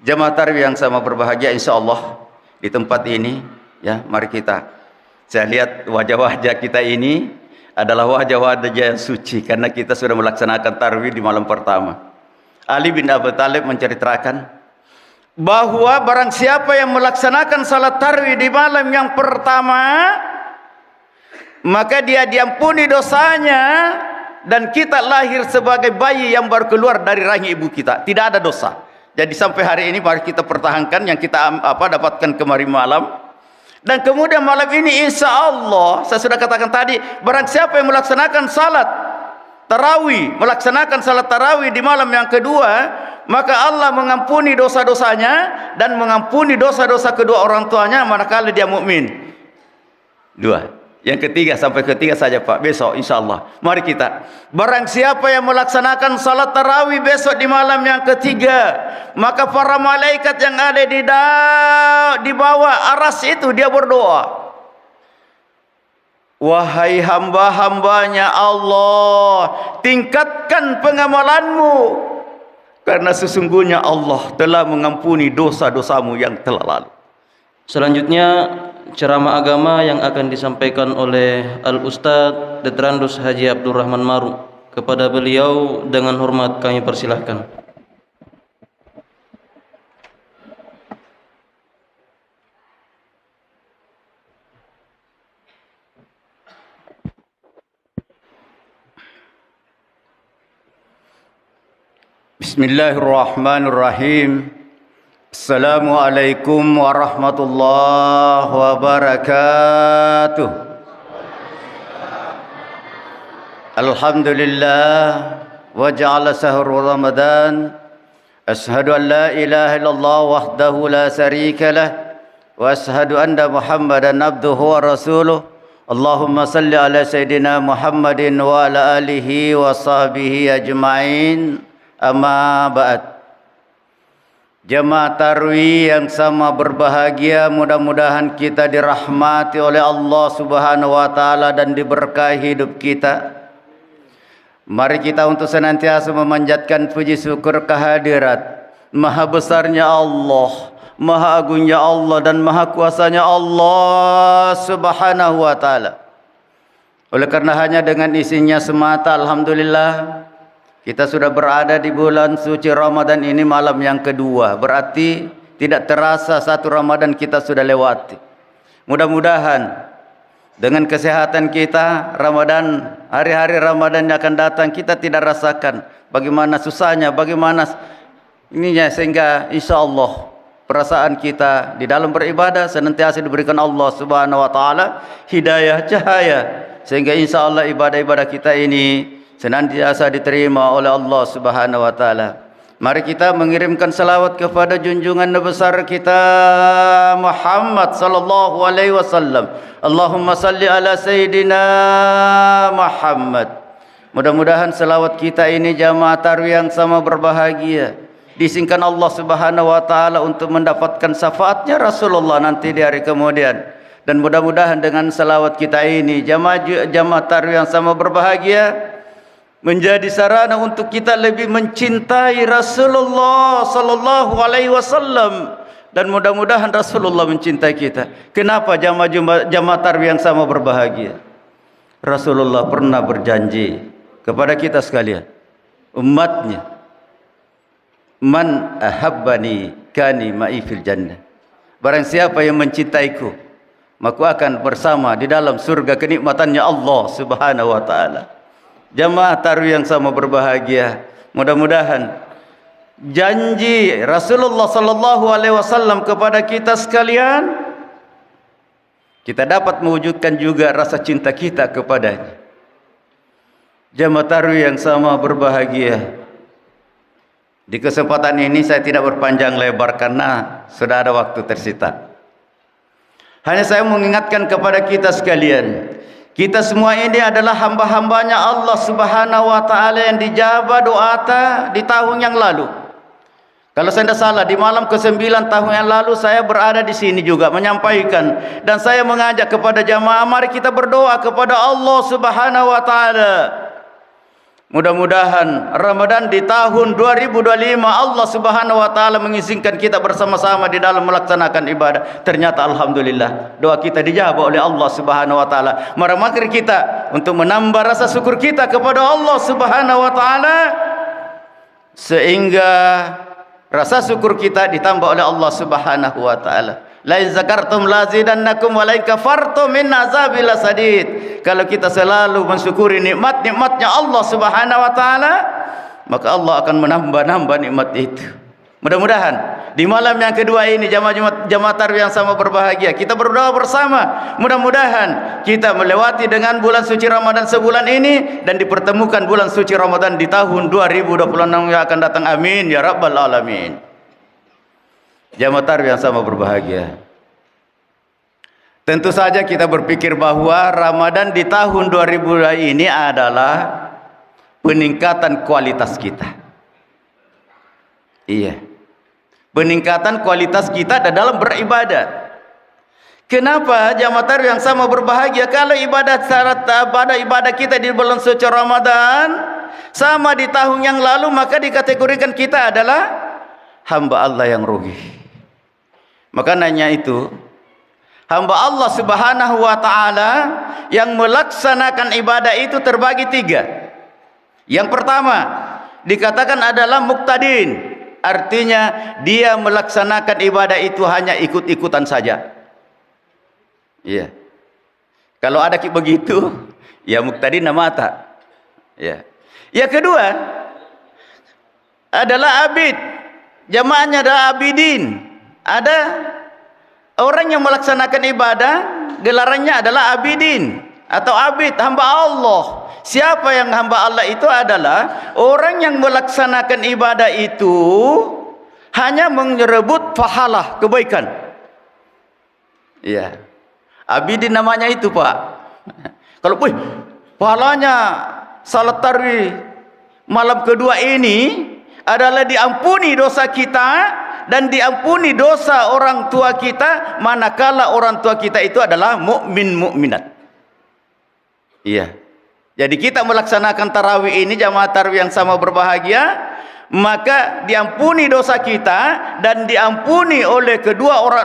Jamaah tarawih yang sama berbahagia, insyaallah di tempat ini ya, mari kita, saya lihat wajah-wajah kita ini adalah wajah-wajah yang suci karena kita sudah melaksanakan tarawih di malam pertama. Ali bin Abi Thalib menceritakan bahwa barang siapa yang melaksanakan salat tarawih di malam yang pertama, maka dia diampuni dosanya dan kita lahir sebagai bayi yang baru keluar dari rahim ibu kita, tidak ada dosa. Jadi sampai hari ini mari kita pertahankan yang kita dapatkan kemarin malam. Dan kemudian malam ini insya Allah, saya sudah katakan tadi, barang siapa yang melaksanakan salat tarawih, melaksanakan salat tarawih di malam yang kedua, maka Allah mengampuni dosa-dosanya dan mengampuni dosa-dosa kedua orang tuanya manakala dia mukmin. Dua. Yang ketiga, sampai ketiga saja Pak, besok insyaAllah. Mari kita, barang siapa yang melaksanakan salat tarawih besok di malam yang ketiga, maka para malaikat yang ada di bawah aras itu dia berdoa, wahai hamba-hambanya Allah, tingkatkan pengamalanmu, karena sesungguhnya Allah telah mengampuni dosa-dosamu yang telah lalu. Selanjutnya ceramah agama yang akan disampaikan oleh Al-Ustadz Detrandus Haji Abdurrahman Maru. Kepada beliau dengan hormat kami persilahkan. Bismillahirrahmanirrahim. Assalamualaikum warahmatullahi wabarakatuh. Alhamdulillah wa ja'ala sahur Ramadan. Ashhadu an la ilaha illallah wahdahu la syarika lah wa ashhadu anna Muhammadan abduhu wa rasuluh. Allahumma salli ala sayyidina Muhammadin wa ala alihi wa sahbihi ajma'in. Amma ba'd. Jemaah tarawih yang sama berbahagia, mudah-mudahan kita dirahmati oleh Allah Subhanahu wa taala dan diberkahi hidup kita. Mari kita untuk senantiasa memanjatkan puji syukur kehadirat maha besarnya Allah, maha agungnya Allah dan maha kuasanya Allah Subhanahu wa taala. Oleh karena hanya dengan isinya semata, alhamdulillah, kita sudah berada di bulan suci Ramadan ini malam yang kedua. Berarti tidak terasa satu Ramadan kita sudah lewati. Mudah-mudahan dengan kesehatan kita, Ramadan, hari-hari Ramadan yang akan datang kita tidak rasakan bagaimana susahnya, bagaimana ininya, sehingga insya Allah perasaan kita di dalam beribadah senantiasa diberikan Allah Subhanahu wa taala hidayah, cahaya, sehingga insya Allah ibadah-ibadah kita ini senantiasa diterima oleh Allah Subhanahu wa taala. Mari kita mengirimkan salawat kepada junjungan besar kita Muhammad sallallahu alaihi wasallam. Allahumma salli ala sayyidina Muhammad. Mudah-mudahan salawat kita ini jamaah tarawih yang sama berbahagia, diizinkan Allah Subhanahu wa taala untuk mendapatkan syafaatnya Rasulullah nanti di hari kemudian. Dan mudah-mudahan dengan salawat kita ini jamaah tarawih yang sama berbahagia menjadi sarana untuk kita lebih mencintai Rasulullah sallallahu alaihi wasallam, dan mudah-mudahan Rasulullah mencintai kita. Kenapa jamaah tarawih yang sama berbahagia? Rasulullah pernah berjanji kepada kita sekalian, umatnya, man ahabbani kani ma'i fil jannah. Barang siapa yang mencintaiku, maka akan bersama di dalam surga kenikmatannya Allah Subhanahu wa taala. Jamaah tarawih yang sama berbahagia, mudah-mudahan janji Rasulullah sallallahu alaihi wasallam kepada kita sekalian, kita dapat mewujudkan juga rasa cinta kita kepadanya. Jamaah tarawih yang sama berbahagia. Di kesempatan ini saya tidak berpanjang lebar karena sudah ada waktu tersita. Hanya saya mengingatkan kepada kita sekalian, kita semua ini adalah hamba-hambanya Allah Subhanahu wa taala yang dijabah doa di tahun yang lalu. Kalau saya tidak salah, di malam ke-9 tahun yang lalu saya berada di sini juga menyampaikan, dan saya mengajak kepada jamaah, mari kita berdoa kepada Allah Subhanahu wa taala. Mudah-mudahan Ramadan di tahun 2025 Allah Subhanahu wa taala mengizinkan kita bersama-sama di dalam melaksanakan ibadah. Ternyata alhamdulillah doa kita dijawab oleh Allah Subhanahu wa taala. Mari kita untuk menambah rasa syukur kita kepada Allah Subhanahu wa taala sehingga rasa syukur kita ditambah oleh Allah Subhanahu wa taala. La in zakartum lazidannakum wa la in kafartum min azabil sadid. Kalau kita selalu mensyukuri nikmat-nikmatnya Allah Subhanahu wa taala, maka Allah akan menambah-nambah nikmat itu. Mudah-mudahan di malam yang kedua ini jamaah tarawih yang sama berbahagia, kita berdoa bersama. Mudah-mudahan kita melewati dengan bulan suci Ramadan sebulan ini dan dipertemukan bulan suci Ramadan di tahun 2026 yang akan datang. Amin ya rabbal alamin. Jamaah tarawih yang sama berbahagia. Tentu saja kita berpikir bahwa Ramadan di tahun 2000 ini adalah peningkatan kualitas kita. Iya. Peningkatan kualitas kita dalam beribadah. Kenapa jamaah tarawih yang sama berbahagia? Kalau ibadah kita di bulan suci Ramadan sama di tahun yang lalu, maka dikategorikan kita adalah hamba Allah yang rugi. Maka nanya itu, hamba Allah Subhanahu wa taala yang melaksanakan ibadah itu terbagi 3. Yang pertama dikatakan adalah muqtadin, artinya dia melaksanakan ibadah itu hanya ikut-ikutan saja. Iya. Kalau ada begitu, ya muqtadin namata. Ya. Yang kedua adalah abid, jamaahnya adalah abidin. Ada orang yang melaksanakan ibadah, gelarannya adalah abidin atau abid, hamba Allah. Siapa yang hamba Allah itu adalah orang yang melaksanakan ibadah itu hanya merebut pahala kebaikan. Iya. Abidin namanya itu, Pak. Kalau pahalanya salat tarawih malam kedua ini adalah diampuni dosa kita dan diampuni dosa orang tua kita manakala orang tua kita itu adalah mukminat. Iya. Jadi kita melaksanakan tarawih ini jamaah tarawih yang sama berbahagia, maka diampuni dosa kita dan diampuni oleh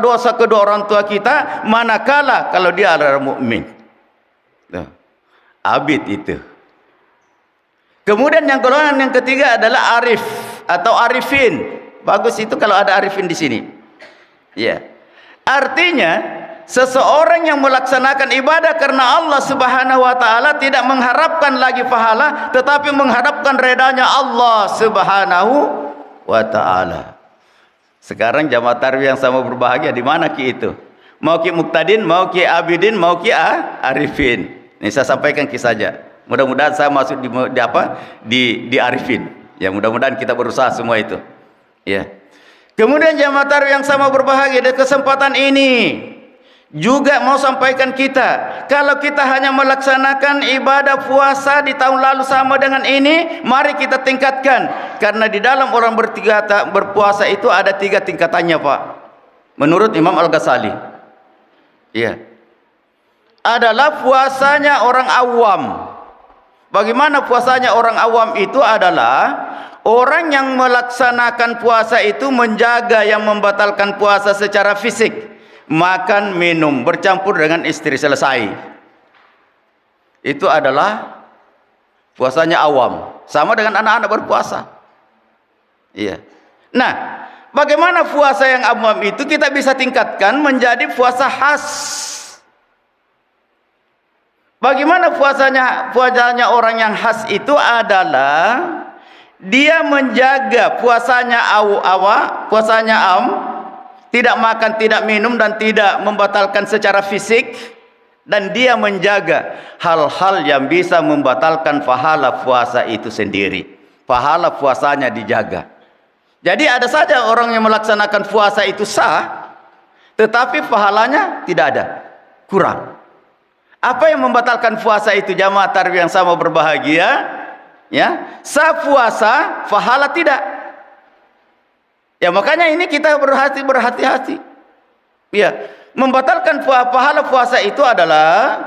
dosa kedua orang tua kita manakala kalau dia adalah mukmin. Abid itu. Kemudian yang golongan yang ketiga adalah arif atau arifin. Bagus itu kalau ada arifin di sini. Ya. Artinya seseorang yang melaksanakan ibadah karena Allah Subhanahu wa taala tidak mengharapkan lagi pahala tetapi mengharapkan redanya Allah Subhanahu wa taala. Sekarang jamaah tarawih yang sama berbahagia di mana ki itu? Mau ki muqtadin, mau ki abidin, mau ki arifin. Ini saya sampaikan ki saja. Mudah-mudahan saya masuk di arifin. Ya, mudah-mudahan kita berusaha semua itu. Ya. Kemudian jamaah tarawih yang sama berbahagia di kesempatan ini juga mau sampaikan kita, kalau kita hanya melaksanakan ibadah puasa di tahun lalu sama dengan ini, mari kita tingkatkan. Karena di dalam orang berpuasa itu ada 3 tingkatannya, Pak. Menurut Imam Al-Ghazali. Iya. Adalah puasanya orang awam. Bagaimana puasanya orang awam itu adalah orang yang melaksanakan puasa itu menjaga yang membatalkan puasa secara fisik, makan, minum, bercampur dengan istri, selesai. Itu adalah puasanya awam, sama dengan anak-anak berpuasa. Iya. Nah, bagaimana puasa yang awam itu kita bisa tingkatkan menjadi puasa khas? Bagaimana puasanya orang yang khas itu adalah dia menjaga puasanya tidak makan, tidak minum dan tidak membatalkan secara fisik, dan dia menjaga hal-hal yang bisa membatalkan pahala puasa itu sendiri. Pahala puasanya dijaga. Jadi ada saja orang yang melaksanakan puasa itu sah, tetapi pahalanya tidak ada, kurang. Apa yang membatalkan puasa itu jamaah tarawih yang sama berbahagia? Ya, sah puasa, pahala tidak. Ya, makanya ini kita berhati-hati. Ya, membatalkan pahala puasa itu adalah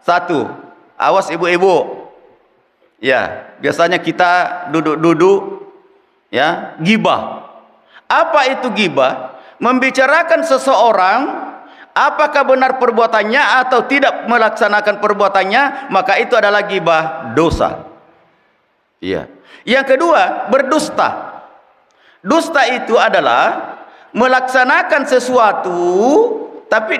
1, awas ibu-ibu. Ya, biasanya kita duduk-duduk ya, ghibah. Apa itu ghibah? Membicarakan seseorang, apakah benar perbuatannya atau tidak melaksanakan perbuatannya, maka itu adalah ghibah, dosa. Iya. Yang kedua, berdusta. Dusta itu adalah melaksanakan sesuatu tapi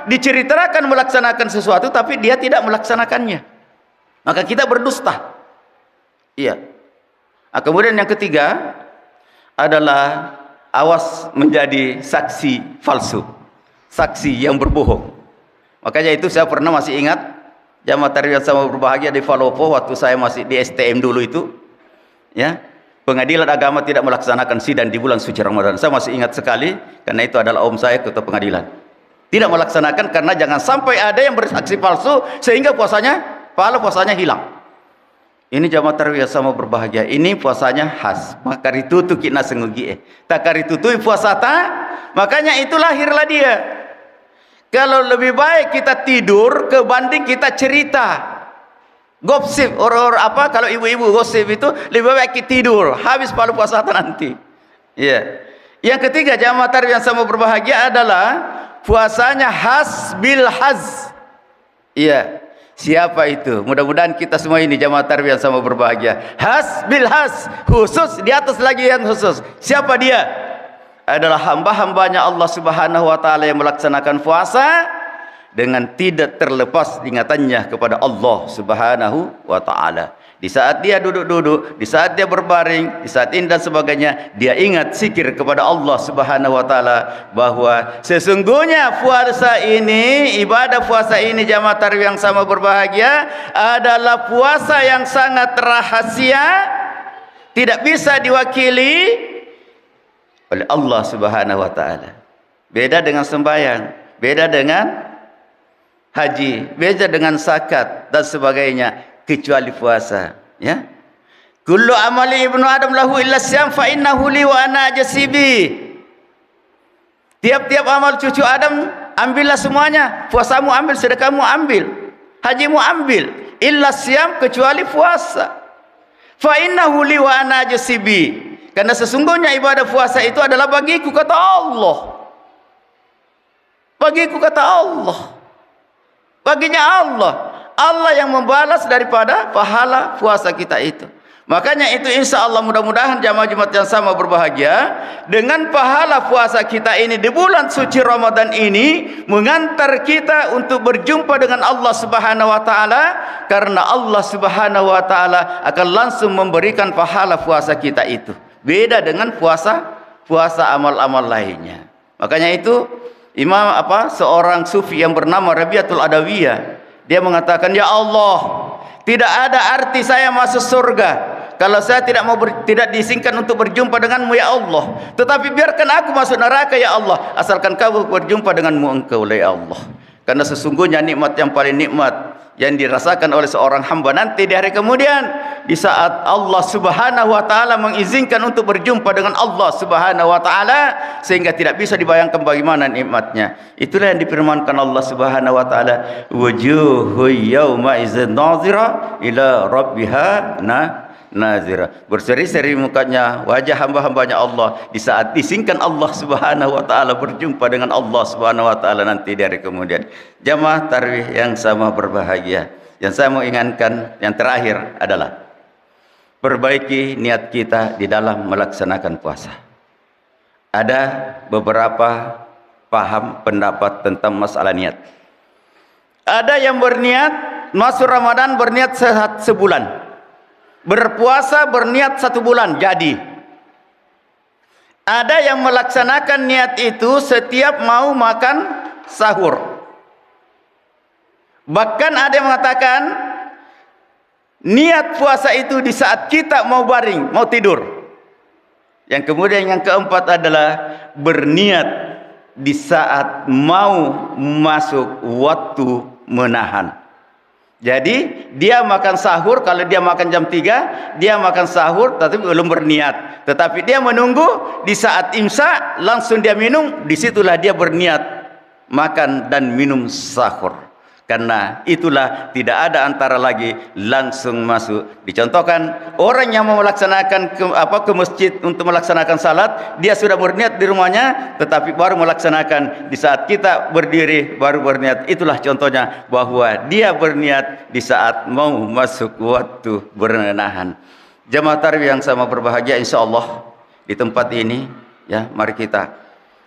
diceritakan melaksanakan sesuatu tapi dia tidak melaksanakannya. Maka kita berdusta. Iya. Nah, kemudian yang ketiga adalah awas menjadi saksi palsu, saksi yang berbohong. Makanya itu saya pernah masih ingat jamaah tarbiyah sama berbahagia di Palopo waktu saya masih di STM dulu itu, ya, pengadilan agama tidak melaksanakan sidang di bulan suci Ramadan. Saya masih ingat sekali karena itu adalah om saya ketua pengadilan. Tidak melaksanakan karena jangan sampai ada yang bersaksi palsu sehingga pahala puasanya hilang. Ini jamaah tarbiyah sama berbahagia. Ini puasanya khas. Maka ritutu kita sengugi. Takar ritutu puasa ta. Makanya itu lahirlah dia. Kalau lebih baik kita tidur kebanding kita cerita. Gosip orang apa? Kalau ibu-ibu gosip itu lebih baik kita tidur. Habis pahala puasa ta nanti. Iya. Yang ketiga jamaah tarbiyah sama berbahagia adalah puasanya khas bil haz. Iya. Siapa itu? Mudah-mudahan kita semua ini jamaah tarbiyah sama berbahagia. Has bil has, khusus di atas lagi yang khusus. Siapa dia? Adalah hamba-hambanya Allah Subhanahu wa taala yang melaksanakan puasa dengan tidak terlepas ingatannya kepada Allah Subhanahu wa taala. Di saat dia duduk-duduk, di saat dia berbaring, di saat ini dan sebagainya, dia ingat zikir kepada Allah Subhanahu wa taala bahwa sesungguhnya puasa ini, ibadah puasa ini jamaah tarbiyah yang sama berbahagia adalah puasa yang sangat rahasia, tidak bisa diwakili oleh Allah Subhanahu wa taala. Beda dengan sembahyang, beda dengan haji, beda dengan zakat dan sebagainya. Kecuali puasa, ya. Kullu amali ibnu adam lahu illa syam fa innahu li wa ana ajsibi. Tiap-tiap amal cucu Adam ambillah semuanya. Puasamu ambil, sedekahmu ambil, hajimu ambil, illa syam kecuali puasa. Fa innahu li wa ana ajsibi. Karena sesungguhnya ibadah puasa itu adalah bagiku kata Allah. Bagiku kata Allah. Baginya Allah. Allah yang membalas daripada pahala puasa kita itu. Makanya itu insya Allah mudah-mudahan jamaah Jumat yang sama berbahagia dengan pahala puasa kita ini di bulan suci Ramadan ini mengantar kita untuk berjumpa dengan Allah Subhanahu wa taala, karena Allah Subhanahu wa taala akan langsung memberikan pahala puasa kita itu. Beda dengan puasa amal-amal lainnya. Makanya itu seorang sufi yang bernama Rabiatul Adawiyah, dia mengatakan, ya Allah, tidak ada arti saya masuk surga kalau saya tidak diizinkan untuk berjumpa denganmu ya Allah. Tetapi biarkan aku masuk neraka ya Allah, asalkan kamu berjumpa denganmu engkau ya Allah. Karena sesungguhnya nikmat yang paling nikmat yang dirasakan oleh seorang hamba nanti di hari kemudian, di saat Allah Subhanahu wa taala mengizinkan untuk berjumpa dengan Allah Subhanahu wa taala, sehingga tidak bisa dibayangkan bagaimana nikmatnya. Itulah yang difirmankan Allah Subhanahu wa taala, wujuhu yauma idzin nazira ila rabbiha nazira. Berseri-seri mukanya wajah hamba-hambanya Allah di saat diizinkan Allah Subhanahu wa taala berjumpa dengan Allah Subhanahu wa taala nanti di hari kemudian. Jamaah tarawih yang sama berbahagia, yang saya mau ingatkan yang terakhir adalah perbaiki niat kita di dalam melaksanakan puasa. Ada beberapa paham pendapat tentang masalah niat. Ada yang berniat masuk Ramadan berniat sebulan, berpuasa berniat 1 bulan jadi. Ada yang melaksanakan niat itu setiap mau makan sahur. Bahkan ada yang mengatakan niat puasa itu di saat kita mau baring, mau tidur. Yang kemudian yang keempat adalah berniat di saat mau masuk waktu menahan. Jadi dia makan sahur, kalau dia makan jam 3, dia makan sahur tapi belum berniat. Tetapi dia menunggu di saat imsak langsung dia minum, disitulah dia berniat makan dan minum sahur. Karena itulah tidak ada antara lagi langsung masuk. Dicontohkan orang yang mau melaksanakan ke masjid untuk melaksanakan salat, dia sudah berniat di rumahnya, tetapi baru melaksanakan di saat kita berdiri baru berniat. Itulah contohnya bahwa dia berniat di saat mau masuk waktu bernahan. Jamaah tarawih yang sama berbahagia, insyaallah di tempat ini, ya, mari kita.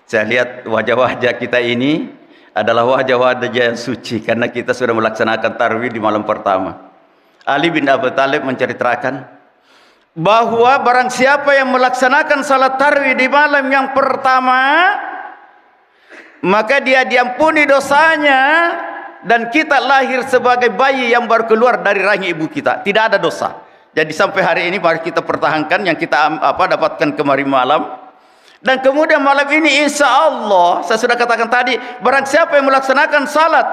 Saya lihat wajah-wajah kita ini adalah wajah-wajah yang suci karena kita sudah melaksanakan tarawih di malam pertama. Ali bin Abi Thalib menceritakan bahwa barang siapa yang melaksanakan salat tarawih di malam yang pertama, maka dia diampuni dosanya dan kita lahir sebagai bayi yang baru keluar dari rahim ibu kita, tidak ada dosa. Jadi sampai hari ini mari kita pertahankan yang kita dapatkan kemarin malam. Dan kemudian malam ini insya Allah, saya sudah katakan tadi, barang siapa yang melaksanakan salat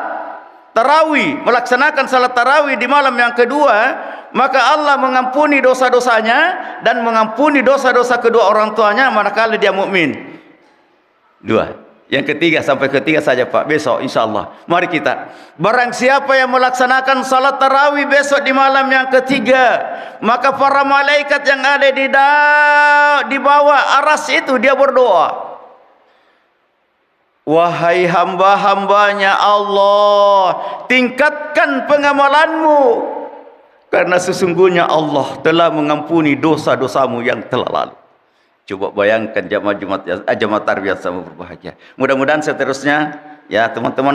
tarawih, melaksanakan salat tarawih di malam yang kedua, maka Allah mengampuni dosa-dosanya dan mengampuni dosa-dosa kedua orang tuanya manakala dia mukmin. Dua. Yang ketiga, sampai ketiga saja Pak, besok insya Allah. Mari kita, barang siapa yang melaksanakan salat tarawih besok di malam yang ketiga, maka para malaikat yang ada di bawah aras itu dia berdoa, wahai hamba-hambanya Allah, tingkatkan pengamalanmu, karena sesungguhnya Allah telah mengampuni dosa-dosamu yang telah lalu. Coba bayangkan jamaah tarawih sama berbahagia. Mudah-mudahan seterusnya, ya, teman-teman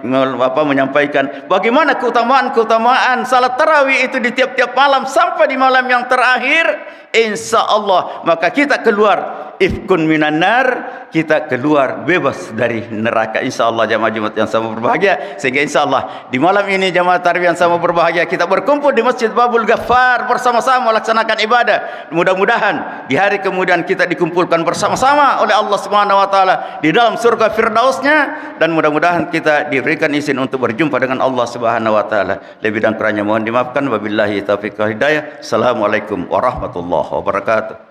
menyampaikan bagaimana keutamaan salat tarawih itu di tiap-tiap malam sampai di malam yang terakhir. Insya Allah maka kita keluar ifkun minan nar, kita keluar bebas dari neraka. Insya Allah jamaah Jumat yang sama berbahagia. Sehingga insya Allah di malam ini jamaah tarawih yang sama berbahagia, kita berkumpul di Masjid Babul Ghaffar bersama-sama melaksanakan ibadah. Mudah-mudahan di hari kemudian kita dikumpulkan bersama-sama oleh Allah Subhanahu wa taala di dalam surga Firdausnya, dan mudah-mudahan kita diberikan izin untuk berjumpa dengan Allah Subhanahu wa taala. Lebih dan kurangnya mohon dimaafkan. Wabillahi taufiq wal hidayah. Assalamualaikum warahmatullahi wabarakatuh.